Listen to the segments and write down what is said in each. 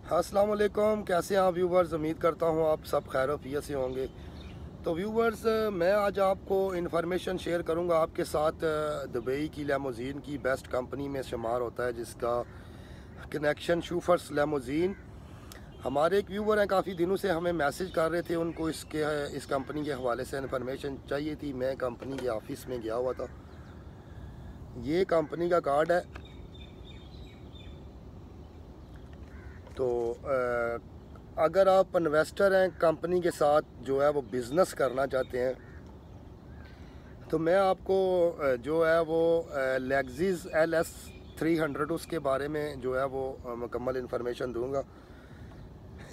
अस्सलाम वालेकुम, कैसे हैं आप व्यूवर्स। उम्मीद करता हूँ आप सब खैर वफियत से होंगे। तो व्यूवर्स, मैं आज आपको इन्फॉर्मेशन शेयर करूँगा आपके साथ। दुबई की लेमोज़ीन की बेस्ट कंपनी में शुमार होता है, जिसका कनेक्शन शूफर्स लेमोज़ीन। हमारे एक व्यूवर हैं, काफ़ी दिनों से हमें मैसेज कर रहे थे, उनको इस कंपनी के हवाले से इन्फॉर्मेशन चाहिए थी। मैं कंपनी के ऑफिस में गया हुआ था। ये कंपनी का कार्ड है। तो अगर आप इन्वेस्टर हैं, कंपनी के साथ जो है वो बिज़नेस करना चाहते हैं, तो मैं आपको जो है वो लेक्सिस LS 300 उसके बारे में जो है वो मुकम्मल इन्फॉर्मेशन दूंगा।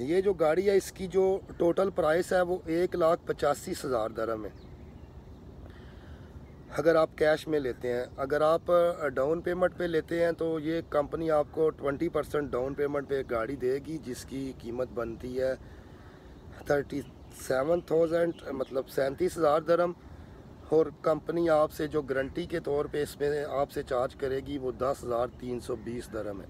ये जो गाड़ी है, इसकी जो टोटल प्राइस है वो 1,85,000 दरहम है अगर आप कैश में लेते हैं। अगर आप डाउन पेमेंट पे लेते हैं तो ये कंपनी आपको 20% डाउन पेमेंट पे गाड़ी देगी, जिसकी कीमत बनती है 37,000, मतलब 37,000 दरहम। और कंपनी आपसे जो गारंटी के तौर पे इसमें आपसे चार्ज करेगी वो 10,320 दरहम है।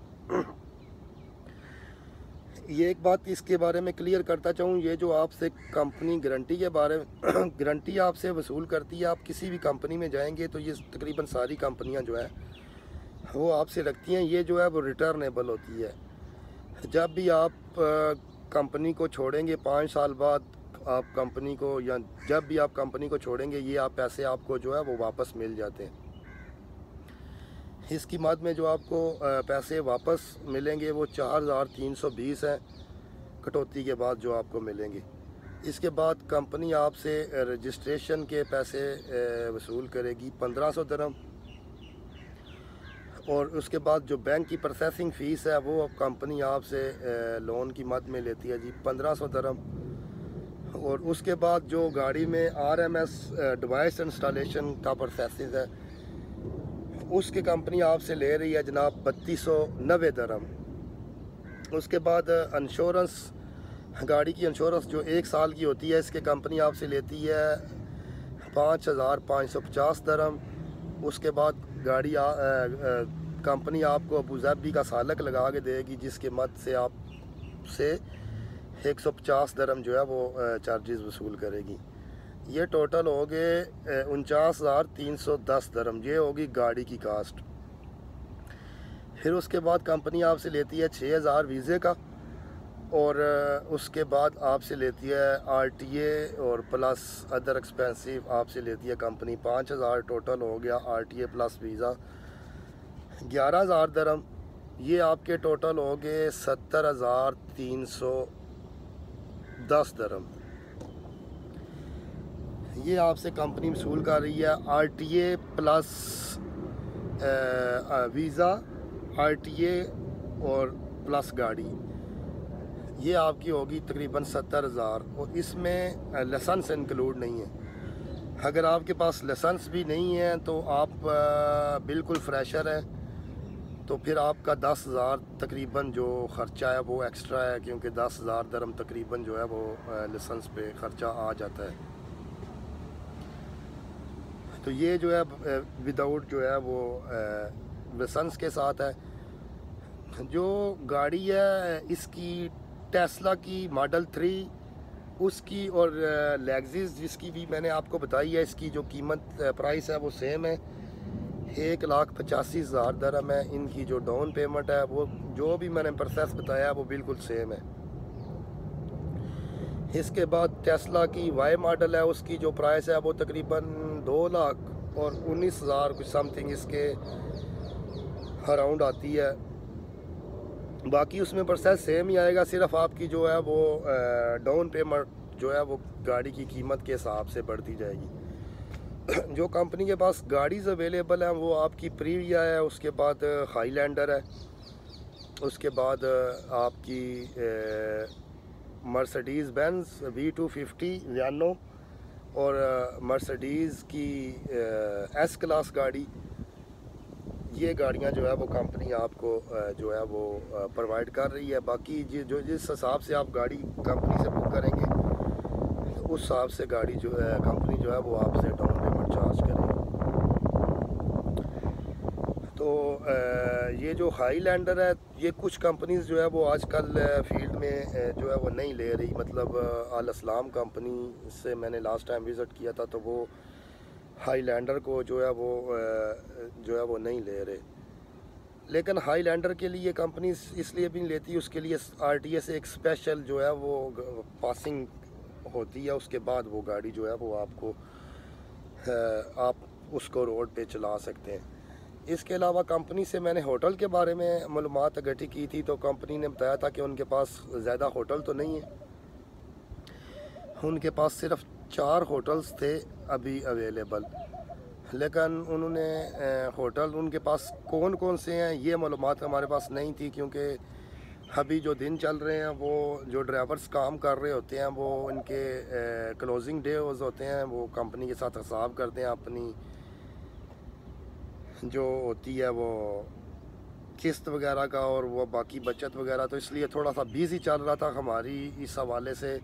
ये एक बात इसके बारे में क्लियर करता चाहूँ, ये जो आपसे कंपनी गारंटी के बारे में गारंटी आपसे वसूल करती है, आप किसी भी कंपनी में जाएंगे तो ये तकरीबन सारी कंपनियां जो है वो आपसे रखती हैं। ये जो है वो रिटर्नेबल होती है। जब भी आप कंपनी को छोड़ेंगे 5 साल बाद, आप कंपनी को, या जब भी आप कंपनी को छोड़ेंगे, ये आप पैसे आपको जो है वो वापस मिल जाते हैं। इसकी मद में जो आपको पैसे वापस मिलेंगे वो 4,320 हैं, कटौती के बाद जो आपको मिलेंगे। इसके बाद कंपनी आपसे रजिस्ट्रेशन के पैसे वसूल करेगी 1,500 दरहम। और उसके बाद जो बैंक की प्रोसेसिंग फ़ीस है वो कंपनी आपसे लोन की मद में लेती है जी 1,500 दरहम। और उसके बाद जो गाड़ी में RMS डिवाइस इंस्टॉलेशन का प्रोसेसिंग है, उसकी कंपनी आपसे ले रही है जनाब 3,290 दरहम। उसके बाद इंश्योरेंस, गाड़ी की इंश्योरेंस जो 1 साल की होती है, इसके कंपनी आपसे लेती है 5,550 दरहम। उसके बाद गाड़ी कंपनी आपको अबूधाबी का सालक लगा के देगी, जिसके मद से आपसे 150 दरहम जो है वो चार्जेस वसूल करेगी। ये टोटल हो गए 49,310 दरहम। ये होगी गाड़ी की कास्ट। फिर उसके बाद कंपनी आपसे लेती है 6,000 वीज़े का। और उसके बाद आपसे लेती है RTA और प्लस अदर एक्सपेंसिव आपसे लेती है कंपनी 5,000। टोटल हो गया RTA प्लस वीज़ा 11,000 दरहम। ये आपके टोटल हो गए 70,310 दरहम। ये आपसे कंपनी वसूल कर रही है RTA प्लस वीज़ा, RTA और प्लस गाड़ी। ये आपकी होगी तकरीबन 70,000। और इसमें लाइसेंस इंक्लूड नहीं है। अगर आपके पास लाइसेंस भी नहीं है तो आप बिल्कुल फ्रेशर है, तो फिर आपका 10,000 तकरीबन जो ख़र्चा है वो एक्स्ट्रा है, क्योंकि 10,000 दरहम तकरीबन जो है वो लाइसेंस पे ख़र्चा आ जाता है। तो ये जो है विदाउट जो है वो लाइसेंस के साथ है। जो गाड़ी है इसकी टेस्ला की मॉडल 3 उसकी और लेक्सिस जिसकी भी मैंने आपको बताई है, इसकी जो कीमत प्राइस है वो सेम है, 1,85,000 दरहम है। इनकी जो डाउन पेमेंट है वो जो भी मैंने प्रोसेस बताया वो बिल्कुल सेम है। इसके बाद टेस्ला की Y मॉडल है, उसकी जो प्राइस है वो तकरीबन 2,19,000 कुछ समथिंग इसके अराउंड आती है। बाकी उसमें प्रोसेस सेम ही आएगा, सिर्फ आपकी जो है वो डाउन पेमेंट जो है वो गाड़ी की कीमत के हिसाब से बढ़ती जाएगी। जो कंपनी के पास गाड़ीज़ अवेलेबल हैं वो आपकी प्रीविया है, उसके बाद हाईलैंडर है, उसके बाद आपकी मर्सिडीज़ बेंज V250 लियानो और मर्सिडीज़ की S क्लास गाड़ी। ये गाड़ियां जो है वो कंपनी आपको जो है वो प्रोवाइड कर रही है। बाकी जो जिस हिसाब से आप गाड़ी कंपनी से बुक करेंगे तो उस हिसाब से गाड़ी जो है कंपनी जो है वो आपसे डाउन पेमेंट चार्ज करेगी। तो ये जो हाईलैंडर है, ये कुछ कंपनीज जो है वो आजकल फील्ड में जो है वो नहीं ले रही। मतलब अल अस्लाम कंपनी से मैंने लास्ट टाइम विज़िट किया था, तो वो हाईलैंडर को जो है वो नहीं ले रहे। लेकिन हाईलैंडर के लिए कंपनीज इसलिए भी नहीं लेती, उसके लिए आरटीए से एक स्पेशल जो है वो पासिंग होती है, उसके बाद वो गाड़ी जो है वो आपको आप उसको रोड पे चला सकते हैं। इसके अलावा कंपनी से मैंने होटल के बारे में मालूमात इकट्ठी की थी, तो कंपनी ने बताया था कि उनके पास ज़्यादा होटल तो नहीं है, उनके पास सिर्फ 4 होटल्स थे अभी अवेलेबल। लेकिन उन्होंने होटल उनके पास कौन कौन से हैं ये मालूमात हमारे पास नहीं थी, क्योंकि अभी जो दिन चल रहे हैं वो जो ड्राइवर्स काम कर रहे होते हैं वो इनके क्लोजिंग डेज होते हैं, वो कंपनी के साथ हिसाब करते हैं अपनी जो होती है वो किस्त वगैरह का और वो बाकी बचत वगैरह, तो इसलिए थोड़ा सा बिज़ी चल रहा था हमारी इस हवाले से।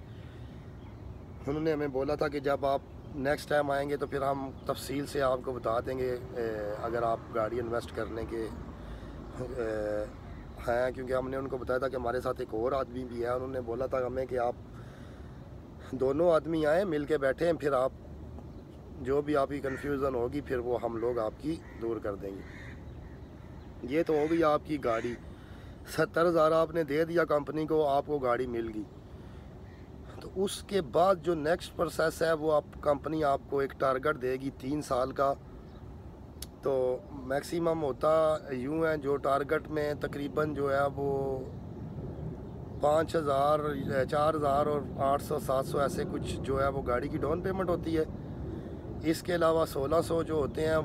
उन्होंने हमें बोला था कि जब आप नेक्स्ट टाइम आएंगे तो फिर हम तफसील से आपको बता देंगे अगर आप गाड़ी इन्वेस्ट करने के हैं, क्योंकि हमने उनको बताया था कि हमारे साथ एक और आदमी भी है। उन्होंने बोला था हमें कि आप दोनों आदमी आएँ, मिल के बैठें, फिर आप जो भी आपकी कन्फ्यूज़न होगी फिर वो हम लोग आपकी दूर कर देंगे। ये तो हो गई आपकी गाड़ी, 70,000 आपने दे दिया कंपनी को, आपको गाड़ी मिल गई। तो उसके बाद जो नेक्स्ट प्रोसेस है वो आप कंपनी आपको एक टारगेट देगी 3 साल का। तो मैक्सिमम होता यूँ है, जो टारगेट में तकरीबन जो है वो 5,000, 4,000 और 800, 700 ऐसे कुछ जो है वो गाड़ी की डाउन पेमेंट होती है। इसके अलावा 1,600 जो होते हैं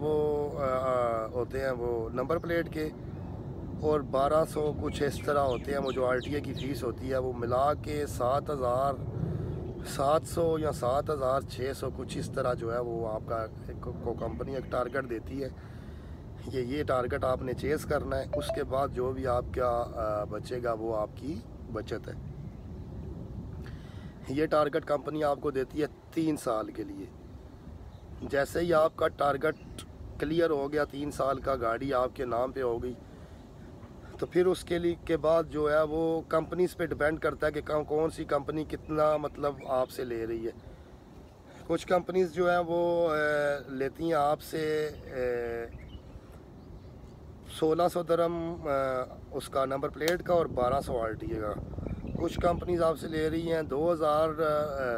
वो नंबर प्लेट के, और 1,200 कुछ इस तरह होते हैं वो जो आरटीए की फ़ीस होती है, वो मिला के 7,700 या 7,600 कुछ इस तरह जो है वो आपका को कंपनी एक टारगेट देती है। ये टारगेट आपने चेस करना है, उसके बाद जो भी आपका बचेगा वो आपकी बचत है। ये टारगेट कंपनी आपको देती है 3 साल के लिए। जैसे ही आपका टारगेट क्लियर हो गया, 3 साल का गाड़ी आपके नाम पे हो गई, तो फिर उसके लिए के बाद जो है वो कंपनीज पे डिपेंड करता है कि कौन सी कंपनी कितना मतलब आपसे ले रही है। कुछ कंपनीज जो है वो लेती हैं आपसे 1,600 दरम उसका नंबर प्लेट का और 1,200 आरटीए का। कुछ कंपनीज आपसे ले रही हैं 2,000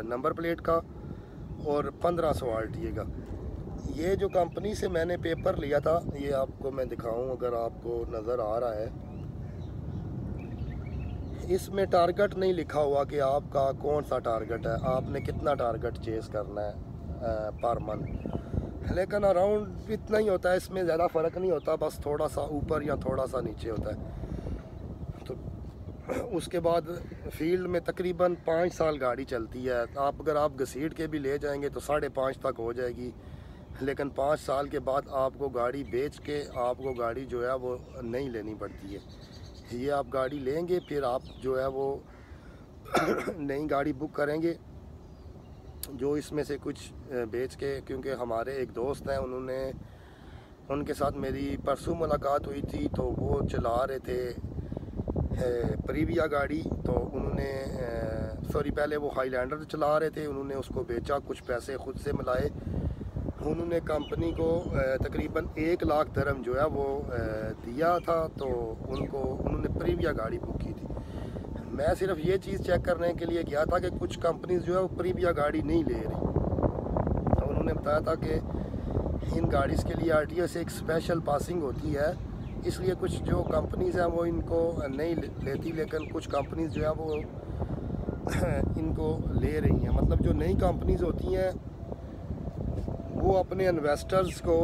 नंबर प्लेट का और 1,500 आरटीए का। ये जो कंपनी से मैंने पेपर लिया था, ये आपको मैं दिखाऊं अगर आपको नज़र आ रहा है, इसमें टारगेट नहीं लिखा हुआ कि आपका कौन सा टारगेट है, आपने कितना टारगेट चेस करना है पर मंथ। लेकिन अराउंड इतना ही होता है, इसमें ज़्यादा फ़र्क नहीं होता, बस थोड़ा सा ऊपर या थोड़ा सा नीचे होता है। तो उसके बाद फील्ड में तकरीबन 5 साल गाड़ी चलती है। अगर आप घसीट के भी ले जाएंगे तो 5.5 तक हो जाएगी, लेकिन 5 साल के बाद आपको गाड़ी बेच के आपको गाड़ी जो है वो नहीं लेनी पड़ती है। ये आप गाड़ी लेंगे, फिर आप जो है वो नई गाड़ी बुक करेंगे, जो इसमें से कुछ बेच के, क्योंकि हमारे एक दोस्त हैं, उनके साथ मेरी परसों मुलाकात हुई थी, तो वो चला रहे थे प्रीविया गाड़ी। तो उन्होंने पहले वो हाईलैंडर चला रहे थे, उन्होंने उसको बेचा, कुछ पैसे ख़ुद से मिलाए, उन्होंने कंपनी को तकरीबन 1 लाख दरम जो है वो दिया था, तो उन्होंने प्रीविया गाड़ी बुक की थी। मैं सिर्फ ये चीज़ चेक करने के लिए गया था कि कुछ कंपनीज जो है वो प्रीविया गाड़ी नहीं ले रही। तो उन्होंने बताया था कि इन गाड़ीज़ के लिए आरटीओ से एक स्पेशल पासिंग होती है, इसलिए कुछ जो कंपनीज़ हैं वो इनको नहीं लेती, लेकिन कुछ कंपनीज जो है वो इनको ले रही हैं। मतलब जो नई कंपनीज होती हैं वो अपने इन्वेस्टर्स को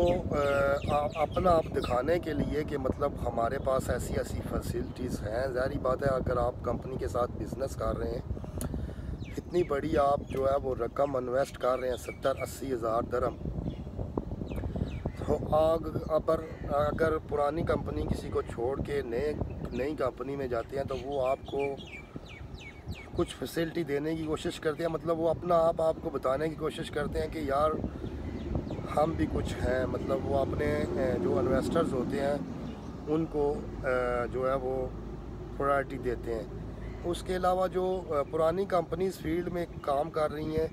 अपना आप दिखाने के लिए कि मतलब हमारे पास ऐसी ऐसी फैसिलिटीज़ हैं। ज़ाहिर बात है, अगर आप कंपनी के साथ बिज़नेस कर रहे हैं, इतनी बड़ी आप जो है वो रकम इन्वेस्ट कर रहे हैं 70-80 हज़ार दरम, तो अगर पुरानी कंपनी किसी को छोड़ के नई कंपनी में जाते हैं तो वो आपको कुछ फैसिलिटी देने की कोशिश करते हैं। मतलब वो अपना आप आपको बताने की कोशिश करते हैं कि यार हम भी कुछ हैं। मतलब वो अपने जो इन्वेस्टर्स होते हैं उनको जो है वो प्रायोरिटी देते हैं। उसके अलावा जो पुरानी कंपनीज फील्ड में काम कर रही हैं,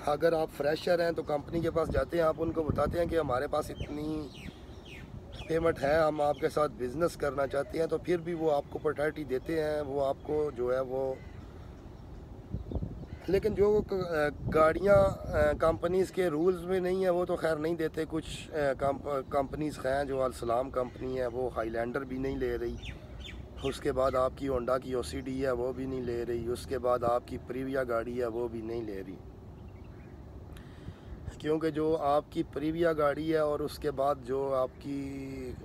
अगर आप फ्रेशर हैं तो कंपनी के पास जाते हैं, आप उनको बताते हैं कि हमारे पास इतनी पेमेंट है, हम आपके साथ बिज़नेस करना चाहते हैं, तो फिर भी वो आपको प्रायोरिटी देते हैं, वो आपको जो है वो। लेकिन जो गाड़ियाँ कंपनीज़ के रूल्स में नहीं है वो तो खैर नहीं देते। कुछ कंपनीज़ हैं, जो अलसलाम कंपनी है वो हाईलैंडर भी नहीं ले रही, उसके बाद आपकी होंडा की ओसीडी है वो भी नहीं ले रही, उसके बाद आपकी प्रीविया गाड़ी है वो भी नहीं ले रही, क्योंकि जो आपकी प्रीविया गाड़ी है और उसके बाद जो आपकी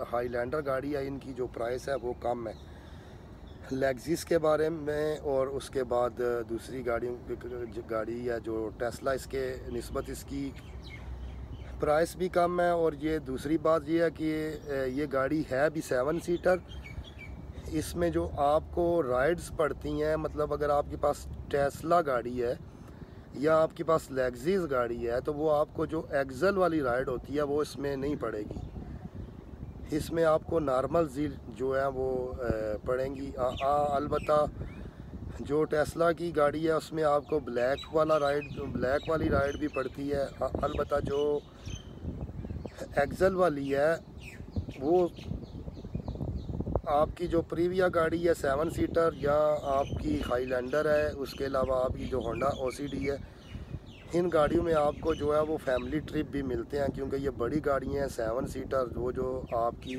हाईलैंडर गाड़ी है, इनकी जो प्राइस है वो कम है लेक्सिस के बारे में, और उसके बाद दूसरी गाड़ी है जो टेस्ला, इसके निस्बत इसकी प्राइस भी कम है। और ये दूसरी बात ये है कि ये गाड़ी है भी 7 सीटर। इसमें जो आपको राइड्स पड़ती हैं, मतलब अगर आपके पास टेस्ला गाड़ी है या आपके पास लेक्सिस गाड़ी है, तो वो आपको जो एक्सेल वाली राइड होती है वो इसमें नहीं पड़ेगी। इसमें आपको नॉर्मल जील जो है वो पड़ेंगी। अलबत्ता जो टेस्ला की गाड़ी है उसमें आपको ब्लैक वाली राइड भी पड़ती है। अलबत्ता जो एक्सेल वाली है वो आपकी जो प्रीविया गाड़ी है 7 सीटर या आपकी हाईलैंडर है, उसके अलावा आपकी जो होंडा ओसीडी है, इन गाड़ियों में आपको जो है वो फैमिली ट्रिप भी मिलते हैं, क्योंकि ये बड़ी गाड़ियाँ हैं 7 सीटर। वो जो आपकी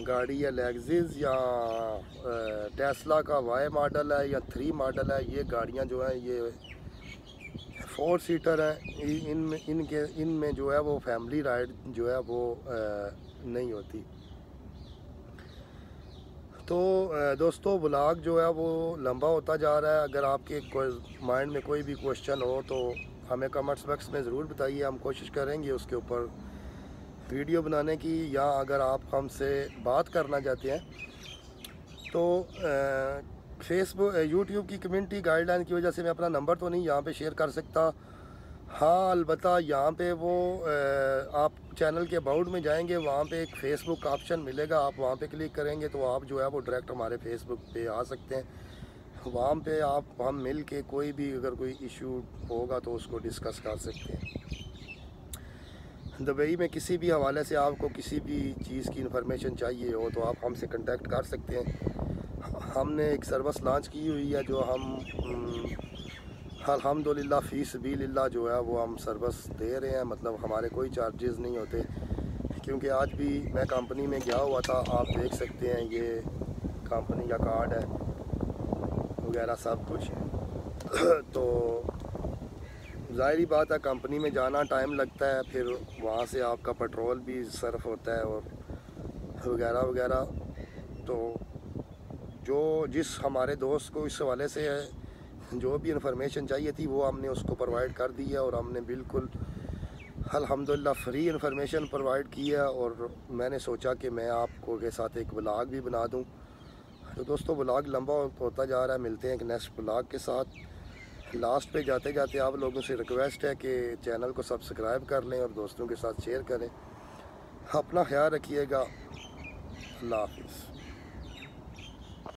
गाड़ी है लेक्सिस या टेस्ला का वाई मॉडल है या 3 मॉडल है, ये गाड़ियाँ जो हैं ये 4 सीटर हैं। इनमें जो है वो फैमिली राइड जो है वो नहीं होती। तो दोस्तों व्लॉग जो है वो लंबा होता जा रहा है। अगर आपके कोई माइंड में कोई भी क्वेश्चन हो तो हमें कमेंट्स बॉक्स में ज़रूर बताइए, हम कोशिश करेंगे उसके ऊपर वीडियो बनाने की। या अगर आप हमसे बात करना चाहते हैं तो फेसबुक यूट्यूब की कम्युनिटी गाइडलाइन की वजह से मैं अपना नंबर तो नहीं यहाँ पे शेयर कर सकता। हाँ, अलबत्ता यहाँ पे वो आप चैनल के अबाउट में जाएंगे, वहाँ पे एक फ़ेसबुक का ऑप्शन मिलेगा, आप वहाँ पे क्लिक करेंगे तो आप जो है वो डायरेक्ट हमारे फेसबुक पे आ सकते हैं। वहाँ पे हम मिल के कोई भी अगर कोई इशू होगा तो उसको डिस्कस कर सकते हैं। दुबई में किसी भी हवाले से आपको किसी भी चीज़ की इंफॉर्मेशन चाहिए हो तो आप हमसे कांटेक्ट कर सकते हैं। हमने एक सर्विस लॉन्च की हुई है जो हम अल्हम्दुलिल्लाह फ़ी सबीलिल्लाह जो है वो हम सर्विस दे रहे हैं, मतलब हमारे कोई चार्जेस नहीं होते। क्योंकि आज भी मैं कंपनी में गया हुआ था, आप देख सकते हैं ये कंपनी का कार्ड है वगैरह सब कुछ। तो ज़ाहिरी बात है कंपनी में जाना टाइम लगता है, फिर वहाँ से आपका पेट्रोल भी सर्फ होता है और वगैरह वगैरह। तो जिस हमारे दोस्त को इस हवाले से जो भी इंफॉर्मेशन चाहिए थी वो हमने उसको प्रोवाइड कर दी है, और हमने बिल्कुल अल्हम्दुलिल्लाह फ्री इंफॉर्मेशन प्रोवाइड की है। और मैंने सोचा कि मैं आपको के साथ एक व्लॉग भी बना दूं। तो दोस्तों व्लॉग लंबा होता जा रहा है, मिलते हैं एक नेक्स्ट व्लॉग के साथ। लास्ट पे जाते जाते आप लोगों से रिक्वेस्ट है कि चैनल को सब्सक्राइब कर लें और दोस्तों के साथ शेयर करें। अपना ख्याल रखिएगा। अल्लाह हाफिज़।